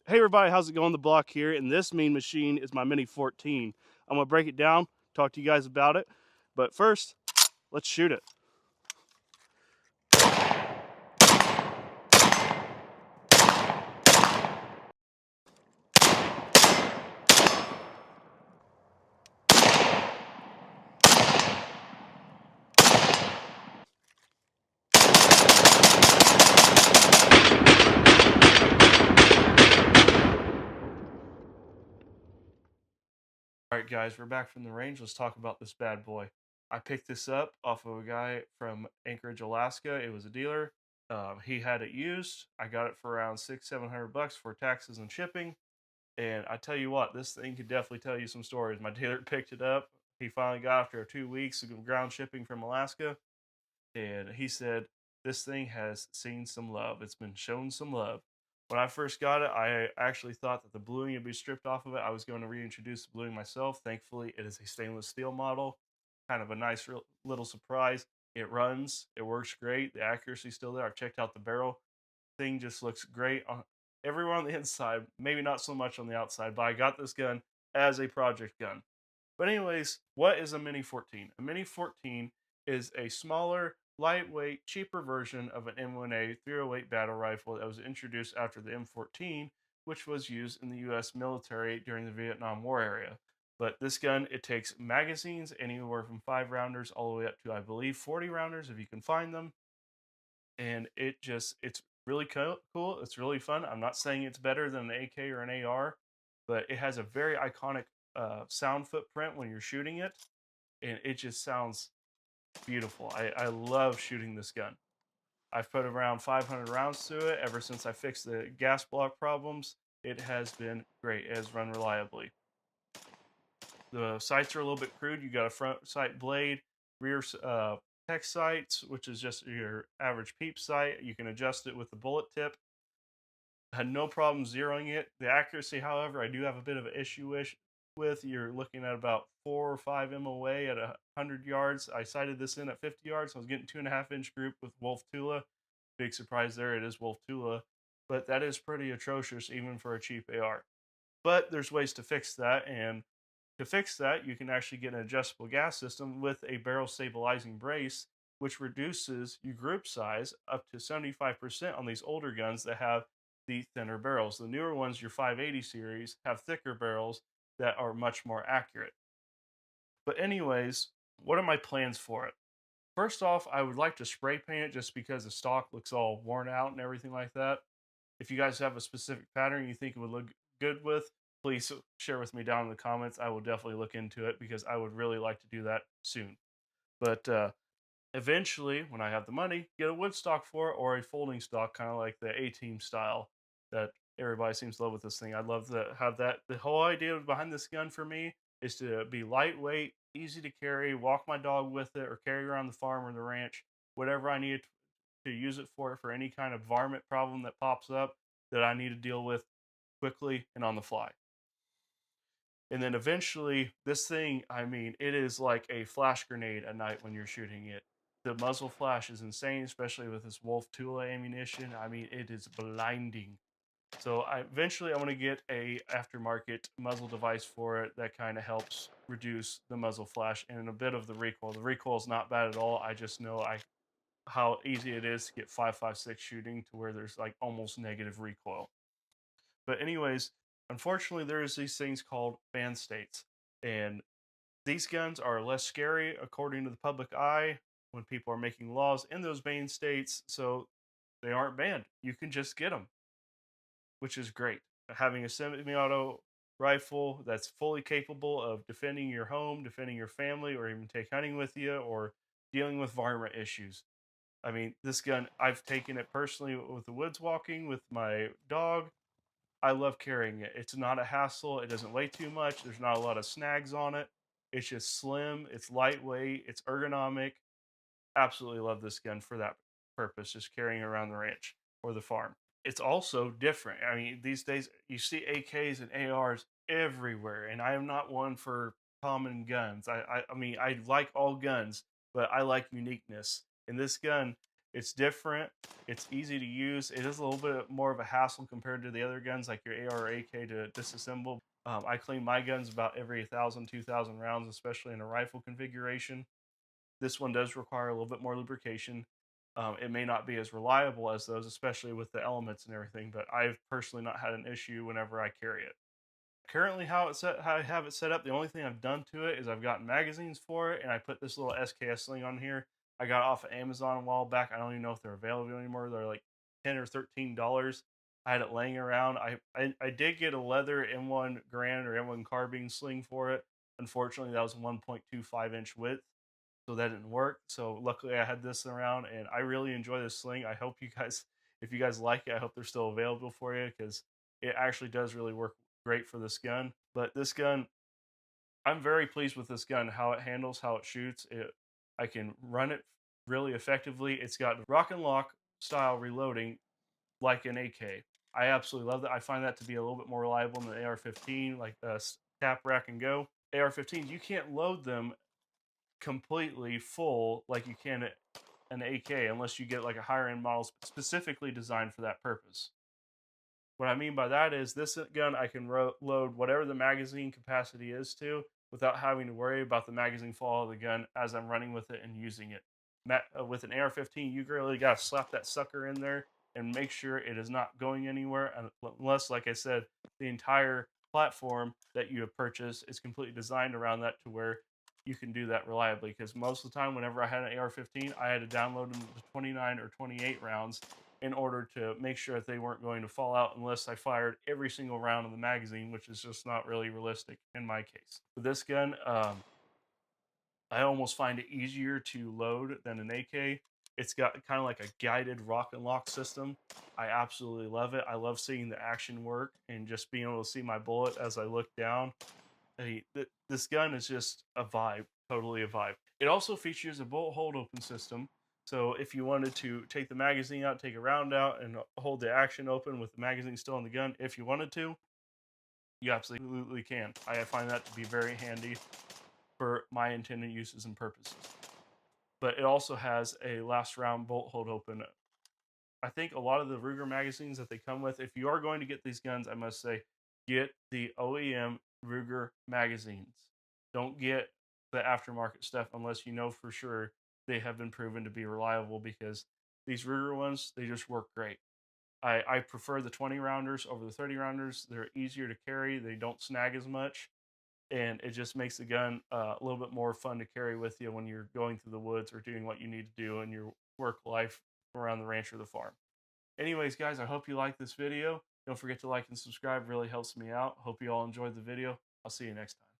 Hey everybody, how's it going? The Block here, and this mean machine is my Mini 14. I'm gonna break it down, talk to you guys about it, but first, let's shoot it. Alright guys, we're back from the range. Let's talk about this bad boy. I picked this up off of a guy from Anchorage, Alaska. It was a dealer. He had it used. I got it for around $600-700 for taxes and shipping. And I tell you what, this thing could definitely tell you some stories. My dealer picked it up. He finally got after 2 weeks of ground shipping from Alaska. And he said, this thing has seen some love. It's been shown some love. When I first got it, I actually thought that the bluing would be stripped off of it. I was going to reintroduce the bluing myself. Thankfully, it is a stainless steel model. Kind of a nice little surprise. It runs. It works great. The accuracy's still there. I've checked out the barrel. Thing just looks great on everywhere on the inside. Maybe not so much on the outside, but I got this gun as a project gun. But anyways, what is a Mini 14? A Mini 14 is a smaller, lightweight, cheaper version of an M1A 308 battle rifle that was introduced after the M14, which was used in the US military during the Vietnam War era. But this gun, it takes magazines anywhere from 5 rounders all the way up to, I believe, 40 rounders if you can find them. And it's really cool. It's really fun. I'm not saying it's better than an AK or an AR, but it has a very iconic sound footprint when you're shooting it, and it just sounds beautiful. I love shooting this gun. I've put around 500 rounds to it ever since I fixed the gas block problems. It has been great. It has run reliably. The sights are a little bit crude. You got a front sight blade, rear tech sights, which is just your average peep sight. You can adjust it with the bullet tip. Had no problem zeroing it. The accuracy, however, I do have a bit of an issue with. You're looking at about 4 or 5 MOA at 100 yards. I sighted this in at 50 yards. I was getting 2.5-inch group with Wolf Tula. Big surprise there. It is Wolf Tula. But that is pretty atrocious even for a cheap AR. But there's ways to fix that, and to fix that, you can actually get an adjustable gas system with a barrel stabilizing brace, which reduces your group size up to 75% on these older guns that have the thinner barrels. The newer ones, your 580 series, have thicker barrels that are much more accurate. But anyways, what are my plans for it? First off, I would like to spray paint it just because the stock looks all worn out and everything like that. If you guys have a specific pattern you think it would look good with, please share with me down in the comments. I will definitely look into it because I would really like to do that soon. But eventually, when I have the money, get a wood stock for it or a folding stock, kind of like the A-Team style that everybody seems to love with this thing. I'd love to have that. The whole idea behind this gun for me is to be lightweight, easy to carry, walk my dog with it, or carry around the farm or the ranch, whatever I need to use it for any kind of varmint problem that pops up that I need to deal with quickly and on the fly. And then eventually, this thing, I mean, it is like a flash grenade at night when you're shooting it. The muzzle flash is insane, especially with this Wolf Tula ammunition. I mean, it is blinding. So eventually I want to get a aftermarket muzzle device for it that kind of helps reduce the muzzle flash and a bit of the recoil. The recoil is not bad at all. I just know how easy it is to get 5.56 shooting to where there's like almost negative recoil. But anyways, unfortunately, there's these things called ban states, and these guns are less scary according to the public eye when people are making laws in those ban states, so they aren't banned. You can just get them, which is great. Having a semi-auto rifle that's fully capable of defending your home, defending your family, or even take hunting with you, or dealing with varmint issues. I mean, this gun, I've taken it personally with the woods walking with my dog. I love carrying it. It's not a hassle. It doesn't weigh too much. There's not a lot of snags on it. It's just slim. It's lightweight. It's ergonomic. Absolutely love this gun for that purpose, just carrying it around the ranch or the farm. It's also different. I mean, these days you see AKs and ARs everywhere, and I am not one for common guns. I mean, I like all guns, but I like uniqueness. And this gun It's different. It's easy to use. It is a little bit more of a hassle compared to the other guns like your AR or AK to disassemble. I clean my guns about every 1,000, 2,000 rounds, especially in a rifle configuration. This one does require a little bit more lubrication. It may not be as reliable as those, especially with the elements and everything, but I've personally not had an issue whenever I carry it. Currently, how I have it set up, the only thing I've done to it is I've gotten magazines for it, and I put this little SKS sling on here. I got it off of Amazon a while back. I don't even know if they're available anymore. They're like $10 or $13. I had it laying around. I did get a leather M1 Garand or M1 carbine sling for it. Unfortunately, that was 1.25-inch width, so that didn't work. So luckily, I had this around, and I really enjoy this sling. I hope you guys, if you guys like it, I hope they're still available for you because it actually does really work great for this gun. But this gun, I'm very pleased with this gun, how it handles, how it shoots. I can run it really effectively. It's got rock and lock style reloading like an AK. I absolutely love that. I find that to be a little bit more reliable than the AR-15, like tap, rack, and go. AR-15s, you can't load them completely full like you can an AK unless you get like a higher end model specifically designed for that purpose. What I mean by that is this gun I can load whatever the magazine capacity is to without having to worry about the magazine fall of the gun as I'm running with it and using it. With an AR-15, you really got to slap that sucker in there and make sure it is not going anywhere unless, like I said, the entire platform that you have purchased is completely designed around that to where you can do that reliably. Because most of the time, whenever I had an AR-15, I had to download them to 29 or 28 rounds in order to make sure that they weren't going to fall out unless I fired every single round of the magazine, which is just not really realistic in my case. With this gun, I almost find it easier to load than an AK. It's got kind of like a guided rock and lock system. I absolutely love it. I love seeing the action work and just being able to see my bullet as I look down. This gun is just a vibe, totally a vibe. It also features a bolt hold open system. So if you wanted to take the magazine out, take a round out, and hold the action open with the magazine still in the gun, if you wanted to, you absolutely can. I find that to be very handy for my intended uses and purposes. But it also has a last round bolt hold open. I think a lot of the Ruger magazines that they come with, if you are going to get these guns, I must say, get the OEM Ruger magazines. Don't get the aftermarket stuff unless you know for sure they have been proven to be reliable, because these Ruger ones, they just work great. I prefer the 20 rounders over the 30 rounders. They're easier to carry, they don't snag as much, and it just makes the gun a little bit more fun to carry with you when you're going through the woods or doing what you need to do in your work life around the ranch or the farm. Anyways, guys, I hope you like this video. Don't forget to like and subscribe. It really helps me out. Hope you all enjoyed the video. I'll see you next time.